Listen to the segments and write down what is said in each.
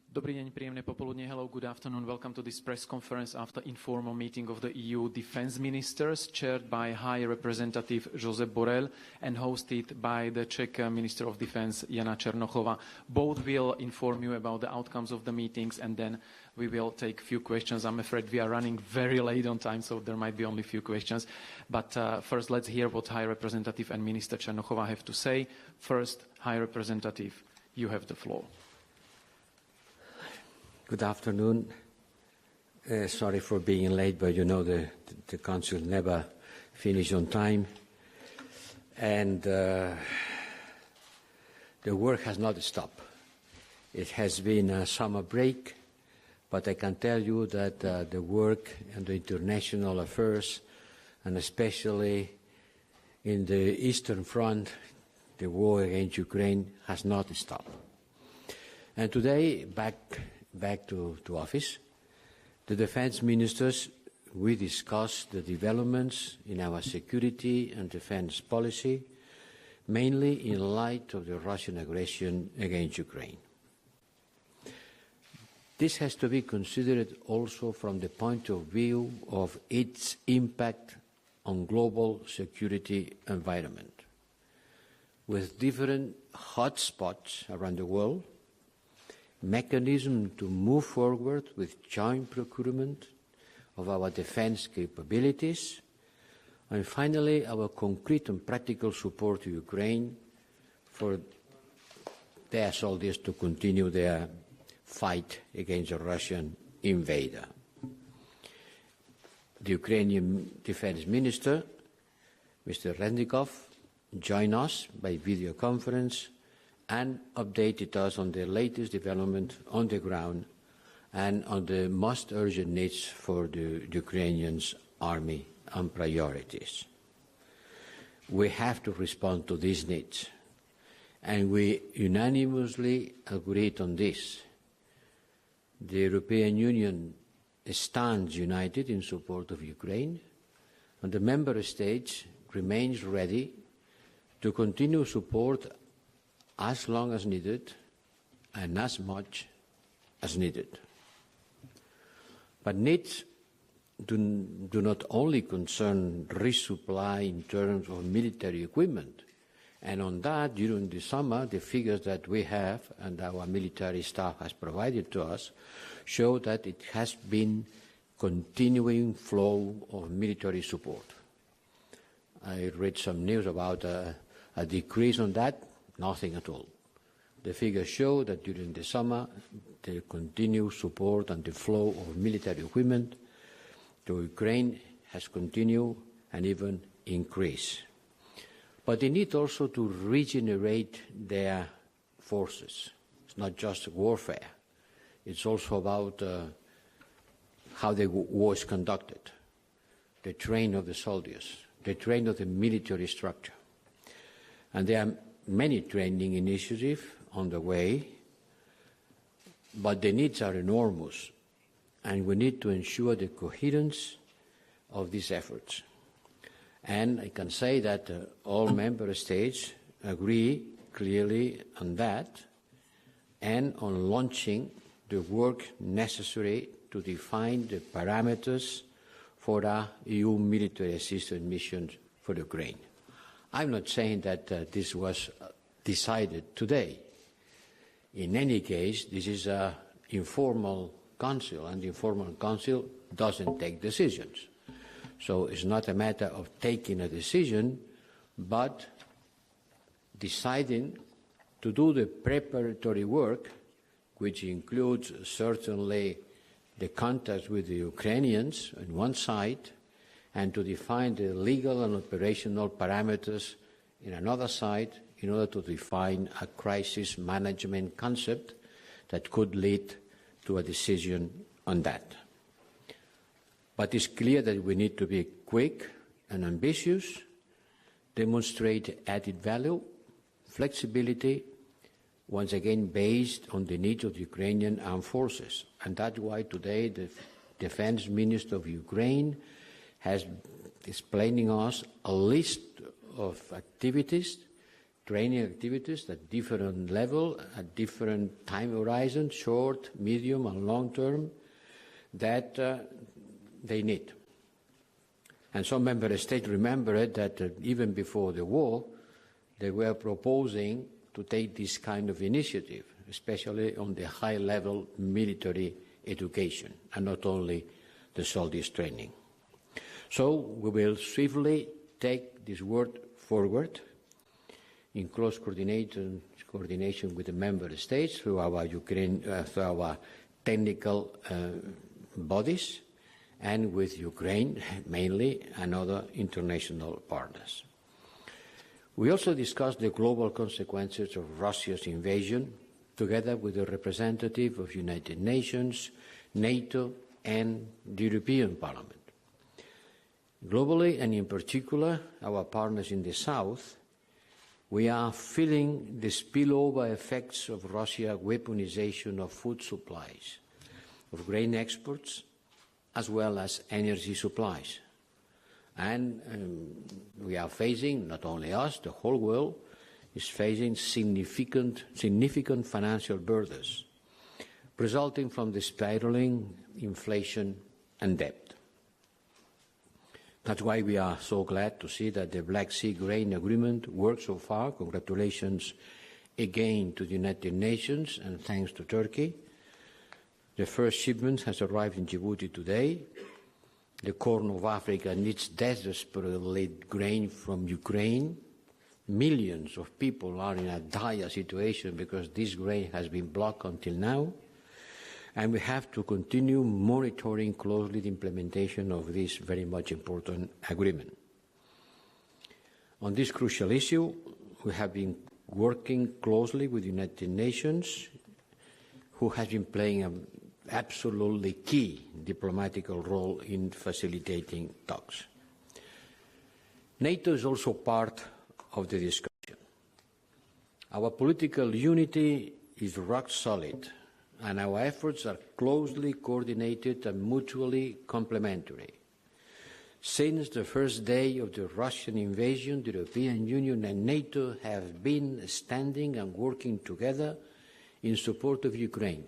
Dobrý deň, príjemné popoludne. Hello, good afternoon. Welcome to this press conference after informal meeting of the EU defense ministers, chaired by High Representative Josep Borrell and hosted by the Czech Minister of Defense Jana Černochová. Both will inform you about the outcomes of the meetings, and then we will take a few questions. I'm afraid we are running very late on time, so there might be only a few questions. But first, let's hear what High Representative and Minister Černochová have to say. First, High Representative, you have the floor. Good afternoon. Sorry for being late, but you know the Council never finishes on time. And the work has not stopped. It has been a summer break, but I can tell you that the work and the international affairs, and especially in the Eastern Front, the war against Ukraine has not stopped. And today, back to office, the defense ministers, we discussed the developments in our security and defense policy, mainly in light of the Russian aggression against Ukraine. This has to be considered also from the point of view of its impact on global security environment, with different hotspots around the world, mechanism to move forward with joint procurement of our defense capabilities, and finally our concrete and practical support to Ukraine for their soldiers to continue their fight against the Russian invader. The Ukrainian Defense Minister, Mr. Reznikov, joined us by video conference and updated us on the latest development on the ground and on the most urgent needs for the Ukrainian army and priorities. We have to respond to these needs, and we unanimously agreed on this. The European Union stands united in support of Ukraine, and the Member States remains ready to continue support as long as needed and as much as needed. But needs do not only concern resupply in terms of military equipment. And on that, during the summer, the figures that we have and our military staff has provided to us show that it has been continuing flow of military support. I read some news about a decrease on that. Nothing at all. The figures show that during the summer, the continued support and the flow of military equipment to Ukraine has continued and even increased. But they need also to regenerate their forces. It's not just warfare. It's also about how the war is conducted, the training of the soldiers, the training of the military structure. And there are many training initiatives on the way, but the needs are enormous, and we need to ensure the coherence of these efforts. And I can say that all member states agree clearly on that and on launching the work necessary to define the parameters for our EU military assistance missions for Ukraine. I'm not saying that this was decided today. In any case, this is an informal council, and the informal council doesn't take decisions. So it's not a matter of taking a decision, but deciding to do the preparatory work, which includes certainly the contact with the Ukrainians on one side, and to define the legal and operational parameters in another side in order to define a crisis management concept that could lead to a decision on that. But it's clear that we need to be quick and ambitious, demonstrate added value, flexibility, once again based on the needs of the Ukrainian armed forces. And that's why today the Defense Minister of Ukraine has explaining us a list of activities training activities at different level, at different time horizons, short, medium, and long term, that they need. And some member states remembered that even before the war, they were proposing to take this kind of initiative, especially on the high-level military education, and not only the soldiers' training. So we will swiftly take this work forward in close coordination with the member states through our technical bodies, and with Ukraine mainly, and other international partners. We also discussed the global consequences of Russia's invasion, together with the representative of United Nations, NATO, and the European Parliament. Globally, and in particular, our partners in the South, we are feeling the spillover effects of Russia's weaponization of food supplies, of grain exports, as well as energy supplies. And we are facing, not only us, the whole world is facing significant financial burdens resulting from the spiraling inflation and debt. That's why we are so glad to see that the Black Sea Grain Agreement worked so far. Congratulations again to the United Nations, and thanks to Turkey. The first shipment has arrived in Djibouti today. The Corn of Africa needs desperately grain from Ukraine. Millions of people are in a dire situation because this grain has been blocked until now. And we have to continue monitoring closely the implementation of this very much important agreement. On this crucial issue, we have been working closely with the United Nations, who has been playing an absolutely key diplomatic role in facilitating talks. NATO is also part of the discussion. Our political unity is rock solid, and our efforts are closely coordinated and mutually complementary. Since the first day of the Russian invasion, the European Union and NATO have been standing and working together in support of Ukraine,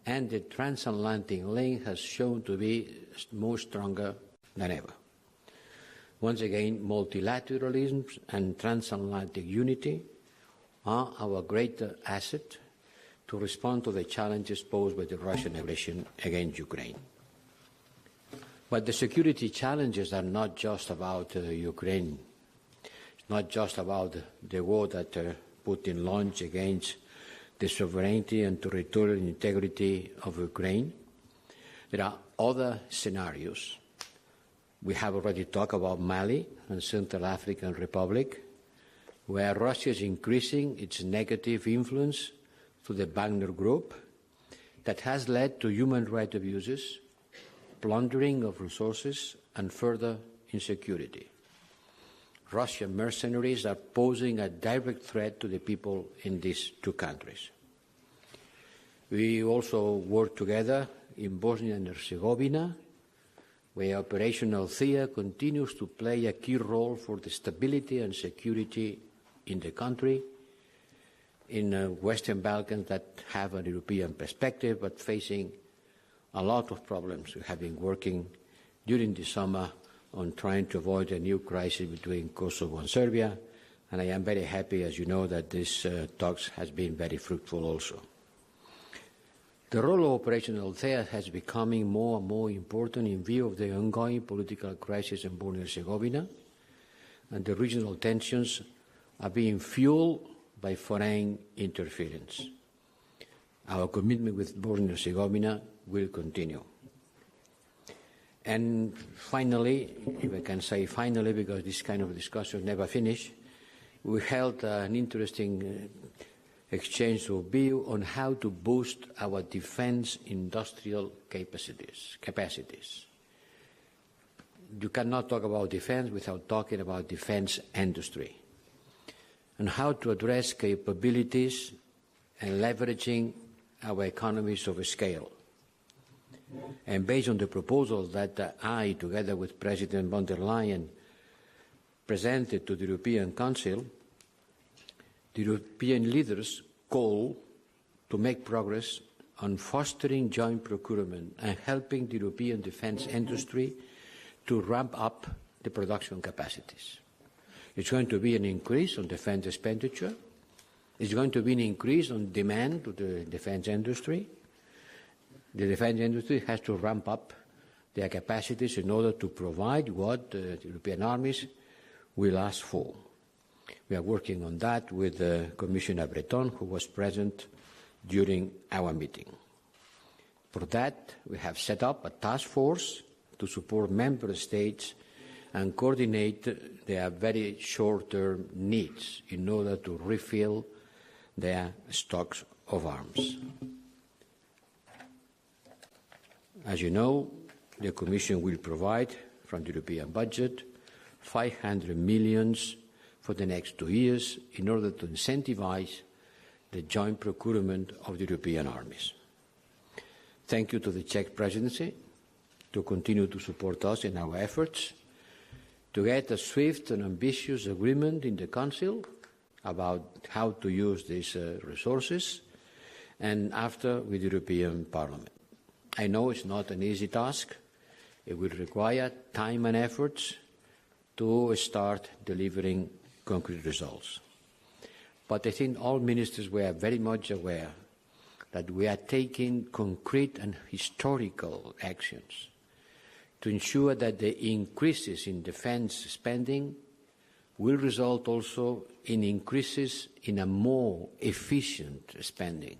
and the transatlantic link has shown to be more stronger than ever. Once again, multilateralism and transatlantic unity are our greater asset to respond to the challenges posed by the Russian aggression against Ukraine. But the security challenges are not just about Ukraine. It's not just about the war that Putin launched against the sovereignty and territorial integrity of Ukraine. There are other scenarios. We have already talked about Mali and Central African Republic, where Russia is increasing its negative influence to the Wagner Group that has led to human rights abuses, plundering of resources, and further insecurity. Russian mercenaries are posing a direct threat to the people in these two countries. We also work together in Bosnia and Herzegovina, where Operation Althea continues to play a key role for the stability and security in the country, in Western Balkans that have a European perspective but facing a lot of problems. We have been working during the summer on trying to avoid a new crisis between Kosovo and Serbia, and I am very happy, as you know, that this talks has been very fruitful also. The role of Operation Althea has becoming more and more important in view of the ongoing political crisis in Bosnia and Herzegovina, and the regional tensions are being fueled by foreign interference. Our commitment with Bosnia and Herzegovina will continue. And finally, if I can say finally, because this kind of discussion never finish, we held an interesting exchange of view on how to boost our defense industrial capacities. You cannot talk about defense without talking about defense industry, and how to address capabilities and leveraging our economies of scale. And based on the proposal that I, together with President von der Leyen, presented to the European Council, the European leaders call to make progress on fostering joint procurement and helping the European defence industry to ramp up the production capacities. It's going to be an increase on defence expenditure. It's going to be an increase on demand to the defence industry. The defence industry has to ramp up their capacities in order to provide what the European armies will ask for. We are working on that with Commissioner Breton, who was present during our meeting. For that, we have set up a task force to support member states and coordinate their very short-term needs in order to refill their stocks of arms. As you know, the Commission will provide from the European budget 500 million for the next 2 years in order to incentivize the joint procurement of the European armies. Thank you to the Czech presidency to continue to support us in our efforts to get a swift and ambitious agreement in the Council about how to use these resources, and after with the European Parliament. I know it's not an easy task. It will require time and efforts to start delivering concrete results. But I think all ministers were very much aware that we are taking concrete and historical actions to ensure that the increases in defence spending will result also in increases in a more efficient spending.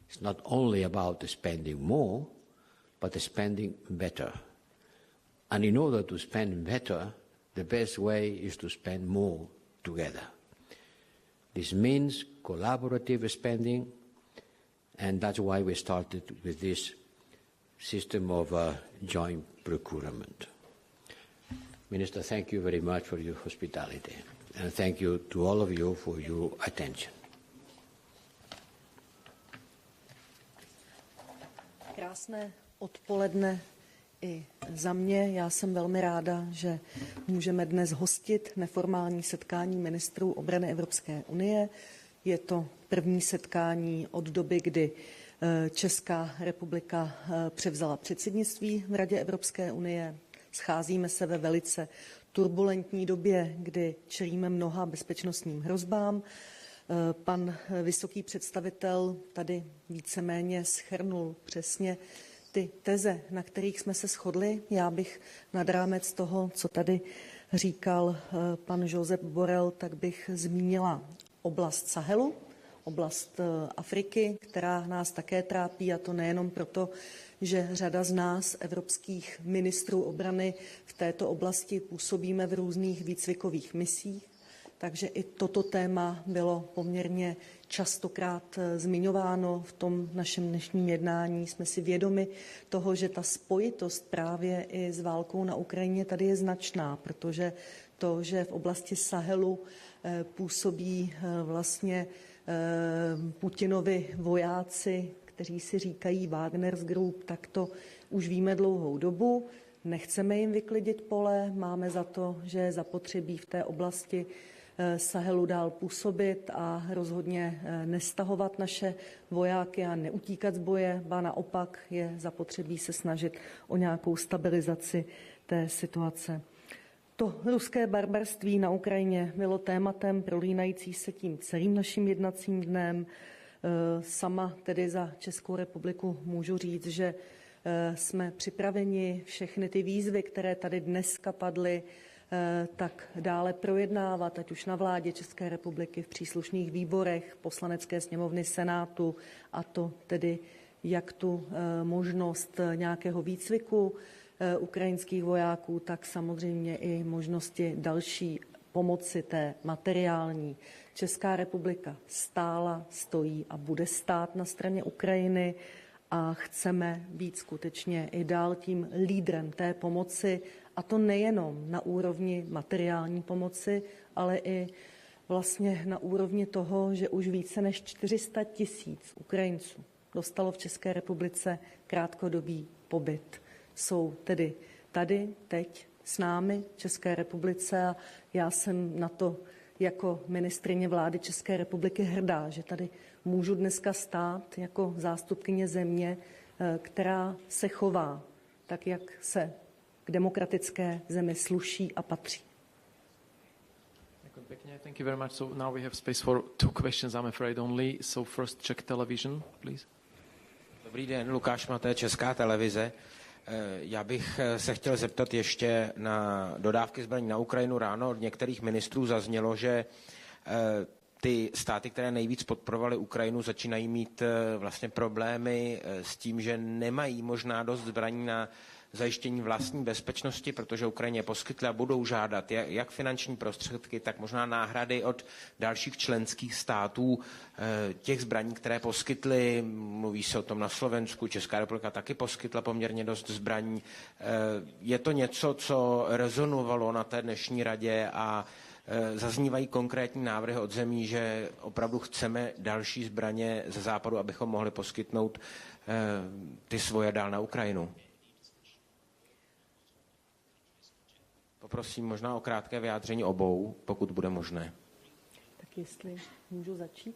It's not only about spending more, but spending better. And in order to spend better, the best way is to spend more together. This means collaborative spending, and that's why we started with this system of joint procurement. Minister, thank you very much for your hospitality, and thank you to all of you for your attention. Krásné odpoledne i za mě. Já jsem velmi ráda, že můžeme dnes hostit neformální setkání ministrů obrany Evropské unie. Je to první setkání od doby, kdy Česká republika převzala předsednictví v Radě Evropské unie. Scházíme se ve velice turbulentní době, kdy čelíme mnoha bezpečnostním hrozbám. Pan vysoký představitel tady víceméně shrnul přesně ty teze, na kterých jsme se shodli. Já bych nad rámec toho, co tady říkal pan Josep Borrell, tak bych zmínila oblast Sahelu, oblast Afriky, která nás také trápí, a to nejenom proto, že řada z nás, evropských ministrů obrany, v této oblasti působíme v různých výcvikových misích. Takže i toto téma bylo poměrně častokrát zmiňováno v tom našem dnešním jednání. Jsme si vědomi toho, že ta spojitost právě i s válkou na Ukrajině tady je značná, protože to, že v oblasti Sahelu působí vlastně Putinovi vojáci, kteří si říkají Wagner's Group, tak to už víme dlouhou dobu. Nechceme jim vyklidit pole, máme za to, že je zapotřebí v té oblasti Sahelu dál působit a rozhodně nestahovat naše vojáky a neutíkat z boje, ba naopak je zapotřebí se snažit o nějakou stabilizaci té situace. To ruské barbarství na Ukrajině bylo tématem prolínající se tím celým naším jednacím dnem. Sama tedy za Českou republiku můžu říct, že jsme připraveni všechny ty výzvy, které tady dneska padly, tak dále projednávat, ať už na vládě České republiky, v příslušných výborech Poslanecké sněmovny, Senátu, a to tedy jak tu možnost nějakého výcviku ukrajinských vojáků, tak samozřejmě i možnosti další pomoci té materiální. Česká republika stála, stojí a bude stát na straně Ukrajiny a chceme být skutečně i dál tím lídrem té pomoci, a to nejenom na úrovni materiální pomoci, ale i vlastně na úrovni toho, že už více než 400 000 Ukrajinců dostalo v České republice krátkodobý pobyt. Jsou tedy tady, teď s námi v České republice, a já jsem na to jako ministryně vlády České republiky hrdá, že tady můžu dneska stát jako zástupkyně země, která se chová tak, jak se k demokratické zemi sluší a patří. Thank you very much. So now we have space for 2 questions, I'm afraid only. So first Czech television, please. Dobrý den, Lukáš Maté, Česká televize. Já bych se chtěl zeptat ještě na dodávky zbraní na Ukrajinu. Ráno od některých ministrů zaznělo, že ty státy, které nejvíc podporovaly Ukrajinu, začínají mít vlastně problémy s tím, že nemají možná dost zbraní na zajištění vlastní bezpečnosti, protože Ukrajině poskytly a budou žádat jak finanční prostředky, tak možná náhrady od dalších členských států těch zbraní, které poskytly. Mluví se o tom na Slovensku, Česká republika taky poskytla poměrně dost zbraní. Je to něco, co rezonovalo na té dnešní radě a zaznívají konkrétní návrhy od zemí, že opravdu chceme další zbraně ze západu, abychom mohli poskytnout ty svoje dál na Ukrajinu. Poprosím možná o krátké vyjádření obou, pokud bude možné. Tak jestli můžu začít.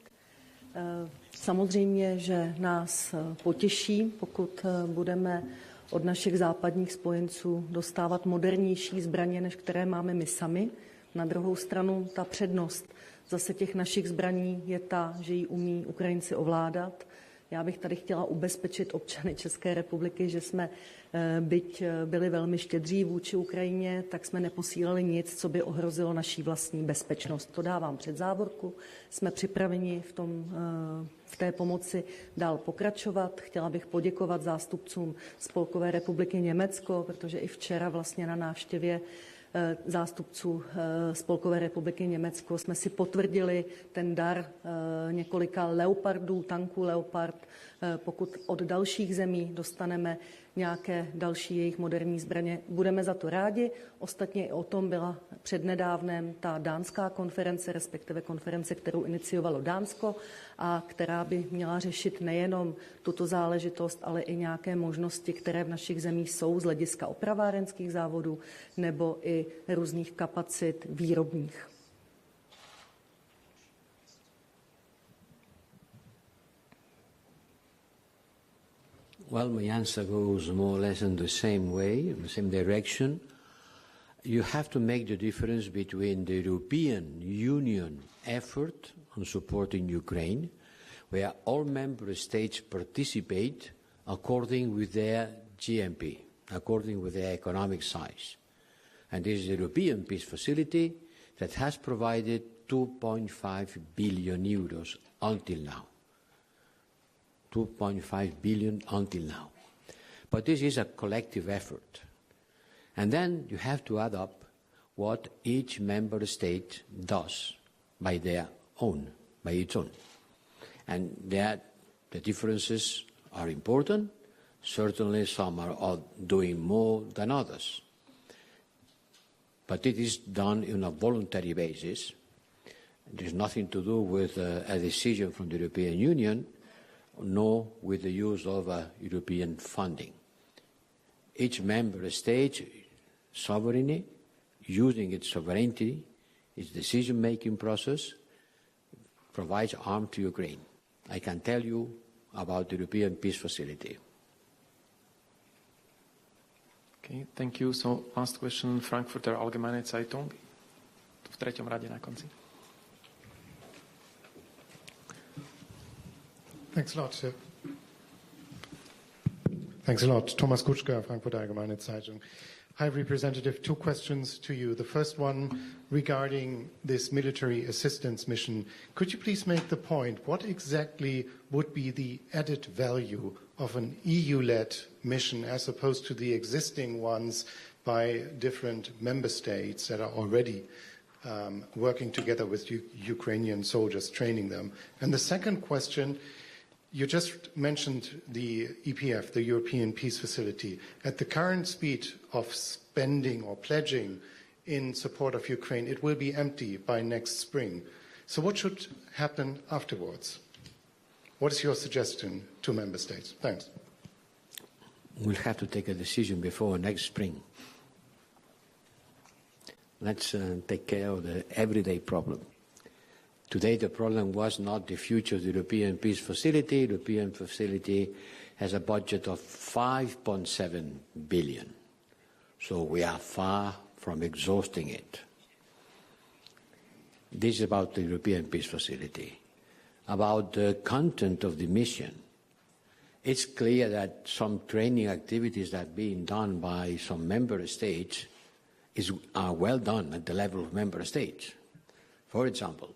Samozřejmě, že nás potěší, pokud budeme od našich západních spojenců dostávat modernější zbraně, než které máme my sami. Na druhou stranu ta přednost zase těch našich zbraní je ta, že ji umí Ukrajinci ovládat. Já bych tady chtěla ubezpečit občany České republiky, že jsme, byť byli velmi štědří vůči Ukrajině, tak jsme neposílali nic, co by ohrozilo naší vlastní bezpečnost. To dávám před závorku. Jsme připraveni v té pomoci dál pokračovat. Chtěla bych poděkovat zástupcům Spolkové republiky Německo, protože i včera vlastně na návštěvě zástupců Spolkové republiky Německo jsme si potvrdili ten dar několika Leopardů, tanků Leopard. Pokud od dalších zemí dostaneme nějaké další jejich moderní zbraně, budeme za to rádi. Ostatně i o tom byla přednedávnem ta dánská konference, respektive konference, kterou iniciovalo Dánsko a která by měla řešit nejenom tuto záležitost, ale i nějaké možnosti, které v našich zemích jsou z hlediska opravárenských závodů nebo i různých kapacit výrobních. Well, my answer goes more or less in the same way, in the same direction. You have to make the difference between the European Union effort on supporting Ukraine, where all member states participate according with their GNP, according with their economic size. And this is the European Peace Facility that has provided 2.5 billion euros until now. 2.5 billion until now. But this is a collective effort. And then you have to add up what each member state does by its own. And the differences are important. Certainly some are doing more than others. But it is done on a voluntary basis. There's nothing to do with a decision from the European Union, nor with the use of European funding. Each member state sovereignty, using its sovereignty, its decision-making process, provides arms to Ukraine. I can tell you about the European Peace Facility. Okay, thank you. So last question, Frankfurter Allgemeine Zeitung. V treťom rade na konci. Thanks a lot. Thanks a lot. Thomas Kutschka, Frankfurter Allgemeine Zeitung. High Representative, 2 questions to you. The first one regarding this military assistance mission. Could you please make the point, what exactly would be the added value of an EU-led mission as opposed to the existing ones by different member states that are already working together with Ukrainian soldiers, training them? And the second question, you just mentioned the EPF, the European Peace Facility. At the current speed of spending or pledging in support of Ukraine, it will be empty by next spring. So what should happen afterwards? What is your suggestion to member states? Thanks. We'll have to take a decision before next spring. Let's take care of the everyday problem. Today, the problem was not the future of the European Peace Facility. The European Facility has a budget of 5.7 billion. So we are far from exhausting it. This is about the European Peace Facility. About the content of the mission, it's clear that some training activities that are being done by some member states are well done at the level of member states. For example,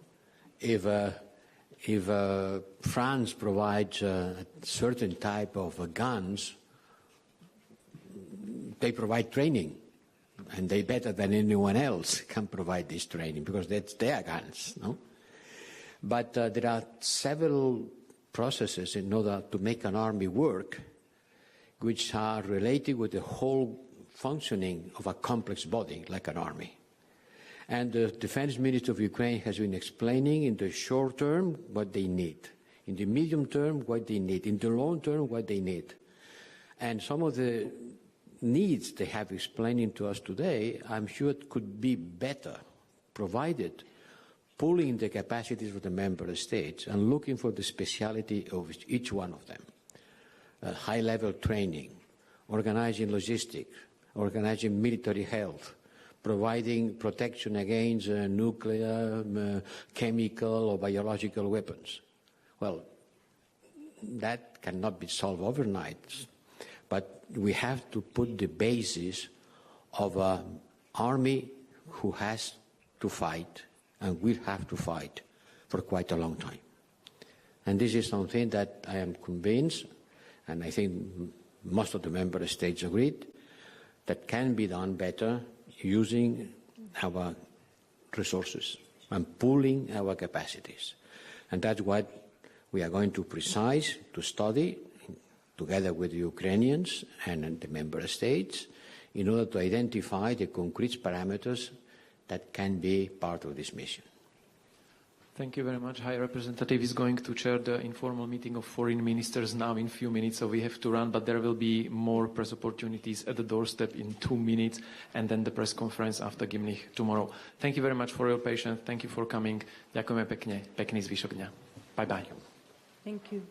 if France provides a certain type of guns, they provide training, and they better than anyone else can provide this training because that's their guns, no? But there are several processes in order to make an army work which are related with the whole functioning of a complex body like an army. And the Defense Minister of Ukraine has been explaining in the short term what they need, in the medium term what they need, in the long term what they need. And some of the needs they have explaining to us today, I'm sure it could be better provided pulling the capacities of the member states and looking for the speciality of each one of them. High-level training, organizing logistics, organizing military health, providing protection against nuclear, chemical or biological weapons. Well, that cannot be solved overnight, but we have to put the basis of an army who has to fight and will have to fight for quite a long time. And this is something that I am convinced, and I think most of the member states agreed, that can be done better using our resources and pooling our capacities. And that's what we are going to study together with the Ukrainians and the member states in order to identify the concrete parameters that can be part of this mission. Thank you very much. High Representative is going to chair the informal meeting of foreign ministers now in a few minutes, so we have to run, but there will be more press opportunities at the doorstep in 2 minutes, and then the press conference after Gimnich tomorrow. Thank you very much for your patience. Thank you for coming. Ďakujeme pekne. Pekný zvyšok dňa. Bye-bye. Thank you.